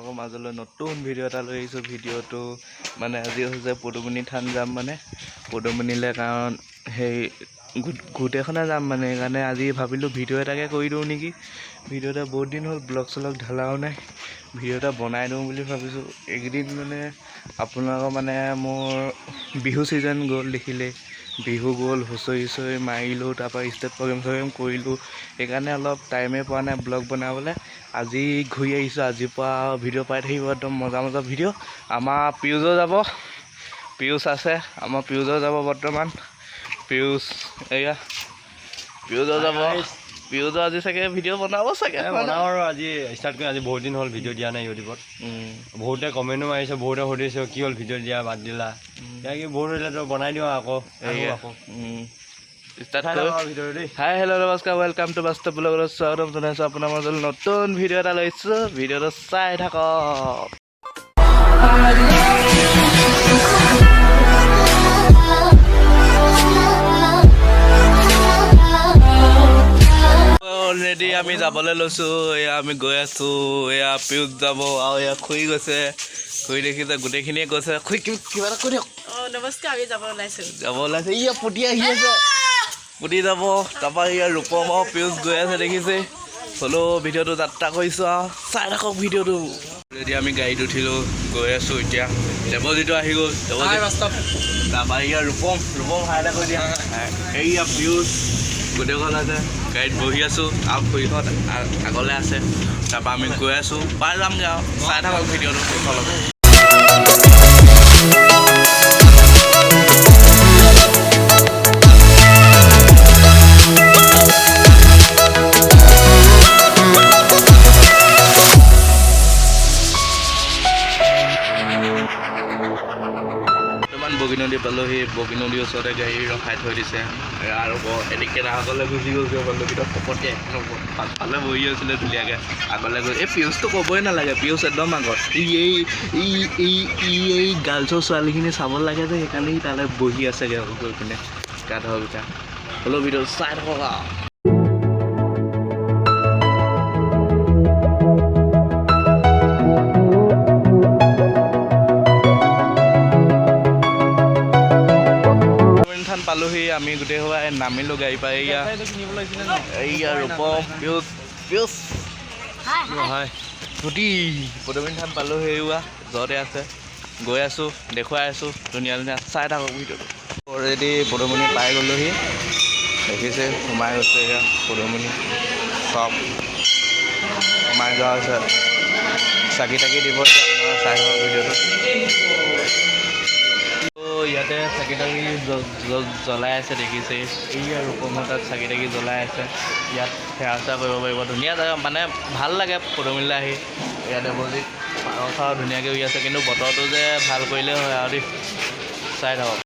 আপোনালোকৰ মাজলৈ নতুন ভিডিঅ' এটা লৈ আহিছোঁ। ভিডিঅ'টো মানে আজি হৈছে পদুমণি থান যাম, মানে পদুমণিলৈ, কাৰণ সেই গোটেইখনে যাম মানে, সেইকাৰণে আজি ভাবিলোঁ ভিডিঅ' এটাকে কৰি দিওঁ নেকি। ভিডিঅ' এটা বহুত দিন হ'ল ব্লগ চলগ ঢালাও নাই, ভিডিঅ' এটা বনাই দিওঁ বুলি ভাবিছোঁ। এইকেইদিন মানে আপোনালোকৰ মানে মোৰ বিহু ছিজন গ'ল, দেখিলে বিহু গ'ল, হুঁচৰি চুঁচৰি মাৰিলোঁ, তাৰপৰা ষ্টেজ প্ৰগ্ৰেম কৰিলোঁ, সেইকাৰণে অলপ টাইমেই পোৱা নাই ব্লগ বনাবলৈ। আজি ঘূৰি আহিছোঁ, আজিৰ পৰা ভিডিঅ' পাই থাকিব, একদম মজা মজা ভিডিঅ'। আমাৰ পিউজো যাব, পিউজ আছে, আমাৰ পিউজো যাব বৰ্তমান। পিউজ এয়া পিউজো যাব, পিউজো আজি চাগে ভিডিঅ' বনাব চাগে, বনাওঁ আৰু আজি ষ্টাৰ্ট কৰি। আজি বহুত দিন হ'ল ভিডিঅ' দিয়া নাই ইউটিউবত। বহুতে কমেণ্টো মাৰিছে, বহুতে সুধিছে কি হ'ল ভিডিঅ' দিয়া বাদ দিলা। কি বহুত হ'লেতো বনাই দিওঁ আকৌ। হাই হেল্ল' নমস্কাৰ, ৱেলকাম টু বাস্তৱ ব্লগলৈ স্বাগতম জনাইছোঁ। আপোনাৰ মাজলৈ নতুন ভিডিঅ' এটা লৈছোঁ, ভিডিঅ'টো চাই থাকক। অলৰেডি আমি যাবলৈ লৈছোঁ, এয়া আমি গৈ আছোঁ, এয়া পিউজ যাব আৰু এয়া খুৰি গৈছে, খুৰি দেখিছে গোটেইখিনিয়ে গৈছে। খুৰি কিবা এটা কৈ দিয়ক। নমস্কাৰ, আমি যাব ওলাইছে। ইয়া পুতি আহি আছে, পুতি যাব, তাৰপৰা ইয়াৰ ৰূপম আৰু পিউজ গৈ আছে দেখিছে। হ'লেও ভিডিঅ'টো যাত্ৰা কৰিছোঁ আৰু চাই থাকক ভিডিঅ'টো। এতিয়া আমি গাড়ীত উঠিলোঁ, গৈ আছোঁ এতিয়া। দেৱজিতো আহি গ'ল, তাৰপৰা ইয়াৰ ৰূপম হাই এটা কৈ দিয়া। এইয়া পিউজ গোটেইখন আছে, গাড়ীত বহি আছোঁ আৰু খুৰীহঁত আগলৈ আছে। তাৰপৰা আমি গৈ আছোঁ, পাই যামগৈ আৰু চাই থাকক ভিডিঅ'টো শেষলৈকে। বগীনদী পালোহি, বগীনদীৰ ওচৰতে গাড়ী ৰখাই থৈ দিছে আৰু এদিকেইটাসকলে গুচি গৈছে। বন্ধুকেইটা পকতে পাছফালে বহি আছিলে ধুনীয়াকৈ, আগলৈ গৈ এই পিউজটো ক'বই নালাগে, পিউজ একদম আগত। এই গাৰ্লছৰ ছোৱালীখিনি চাব লাগে যে, সেইকাৰণে সি তালৈ বহি আছেগৈ গৈ পিনে গাধৰকেইটা। হ'লেও ভিডিঅ' চাই থাকক আৰু। পালোহি আমি গোটেই সোপাই নামিলোঁ গাড়ী পৰা। এইয়া ৰূপম, পিউজ হয় স্কুটি। পদুমণি থান পালোহি, এয়া যতে আছে, গৈ আছোঁ, দেখুৱাই আছোঁ ধুনীয়া ধুনীয়া, চাই থাকক ভিডিঅ'টো। অলৰেডি পদুমণি পাই গ'লোহি, দেখিছে সোমাই গৈছে এয়া পদুমণি চব সোমাই যোৱা হৈছে। চাকি তাকি দিব, চাই থাকক ভিডিঅ'টো। ইয়াতে চাকি তাকি জ্বলাই আছে দেখিছে, এইয়া ৰূপমৰ তাত চাকি তাকি জ্বলাই আছে। ইয়াত সেৱা চেৱা কৰিব পাৰিব, ধুনীয়া জেগা মানে, ভাল লাগে পদুমণিলৈ আহি। ইয়াতে বজি পাৰ চাৰ ধুনীয়াকৈ উৰি আছে, কিন্তু বতৰটো যে ভাল কৰিলেই হয় আৰু দেই, চাই থাকক।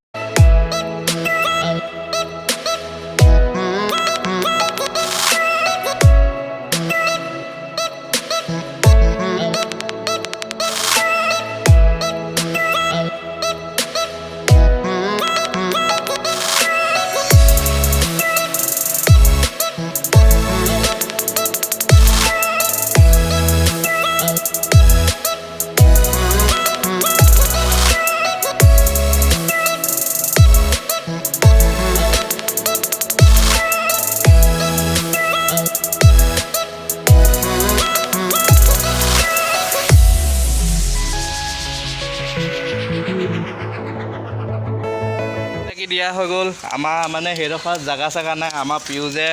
দিয়া হৈ গ'ল আমাৰ মানে সেইডোখৰ জেগা চেগা নাই। আমাৰ পিউজে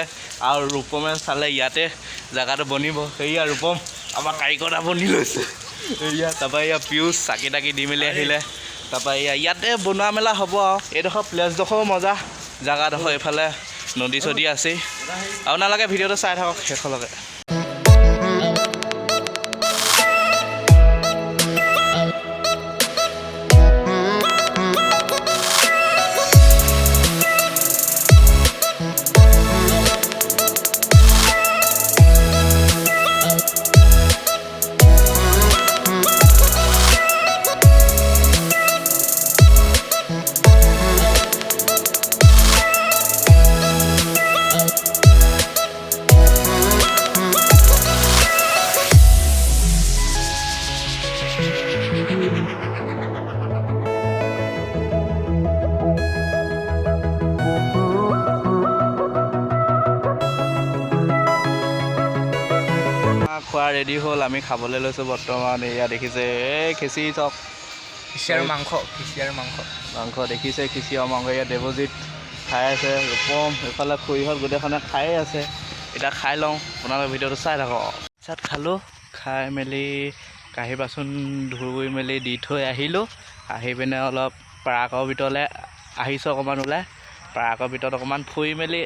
আৰু ৰূপমে চালে ইয়াতে জেগাটো বনিব। সেয়া ৰূপম আমাৰ কাৰিকৰটা বনি লৈছে এয়া। তাৰপৰা এয়া পিউজ চাকি তাকি দি মেলি আহিলে, তাৰপৰা এয়া ইয়াতে বনোৱা মেলা হ'ব আৰু। এইডোখৰ প্লেচডোখৰো মজা, জেগাডোখৰ এইফালে নদী চদী আছেই। আপোনালোকে ভিডিঅ'টো চাই থাকক শেষলৈকে। ৰেডি হ'ল আমি খাবলৈ লৈছোঁ বৰ্তমান এয়া দেখিছে এই খিচি চক মাংস দেখিছে খিচি আৰু মাংস ইয়াত দেৱজিত খাই আছে ৰূপম এইফালে খুৰীহঁত গোটেইখনে খায়ে আছে এতিয়া খাই লওঁ আপোনালোকে ভিডিঅ'টো চাই থাকক চাত খালোঁ খাই মেলি কাঁহী বাচন ধুই মেলি দি থৈ আহিলোঁ আহি পিনে অলপ পাৰ্কৰ ভিতৰলৈ আহিছোঁ অকণমান ওলাই পাৰ্কৰ ভিতৰত অকণমান ফুৰি মেলি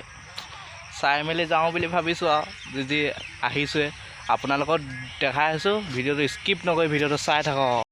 চাই মেলি যাওঁ বুলি ভাবিছোঁ আৰু যি আহিছোঁৱে আপোনালোকক দেখাই আছোঁ ভিডিঅ'টো স্কিপ নকৰি ভিডিঅ'টো চাই থাকক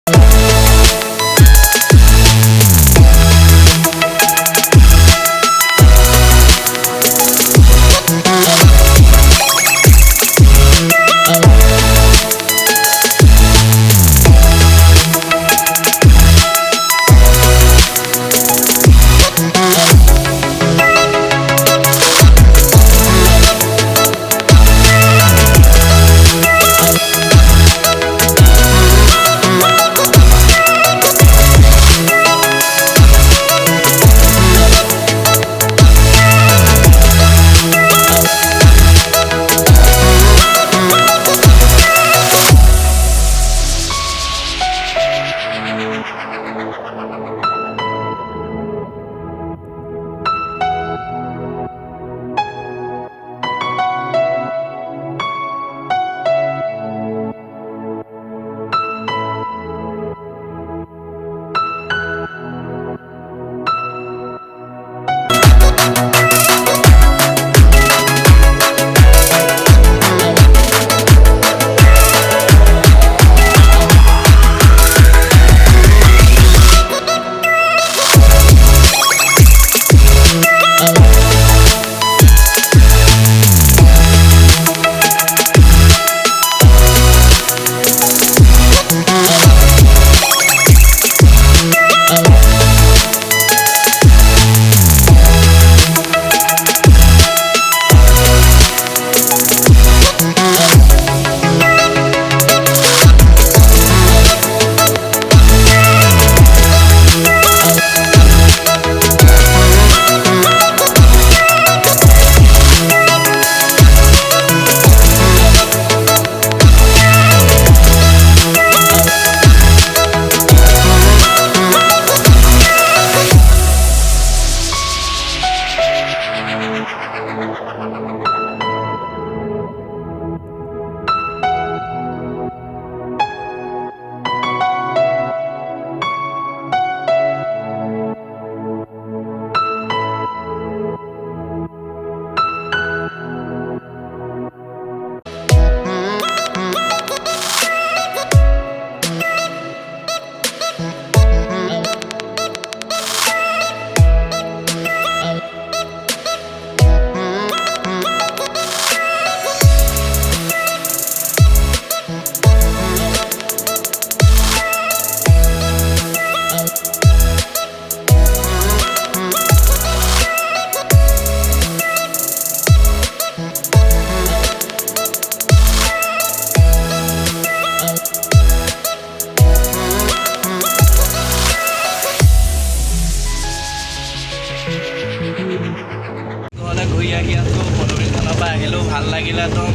ঘূৰি আহি আছোঁ পদুমী থানৰ পৰা আহিলোঁ ভাল লাগিলে একদম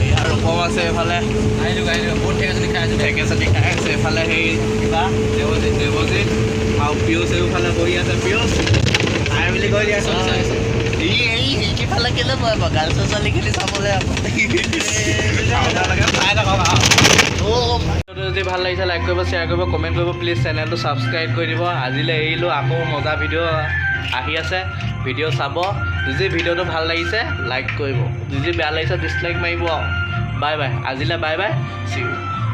ইয়াৰ ৰূপম আছে এইফালে আহিলোঁ বহুত ঢেকেচনি খাই আছে এইফালে সেই কিবা দেৱজিত আৰু পিয়ুষ এইফালে বহি আছে পিয়ুষ খাই বুলি কৈ দিয়া সিফালে কেলৈ মই গাৰ্ল ছোৱালীখিনি চাবলৈ আপোনালোকে চাই থাকক যদি ভাল লাগিছে লাইক কৰিব শ্বেয়াৰ কৰিব কমেণ্ট কৰিব প্লিজ চেনেলটো ছাবস্ক্ৰাইব কৰি দিব আজিলৈ এৰিলোঁ আকৌ মজা ভিডিঅ' আহি আছে ভিডিঅ' চাব যদি ভিডিঅ'টো ভাল লাগিছে লাইক কৰিব যদি বেয়া লাগিছে ডিছলাইক মাৰিব বাই বাই আজিলৈ বাই বাই চি ইউ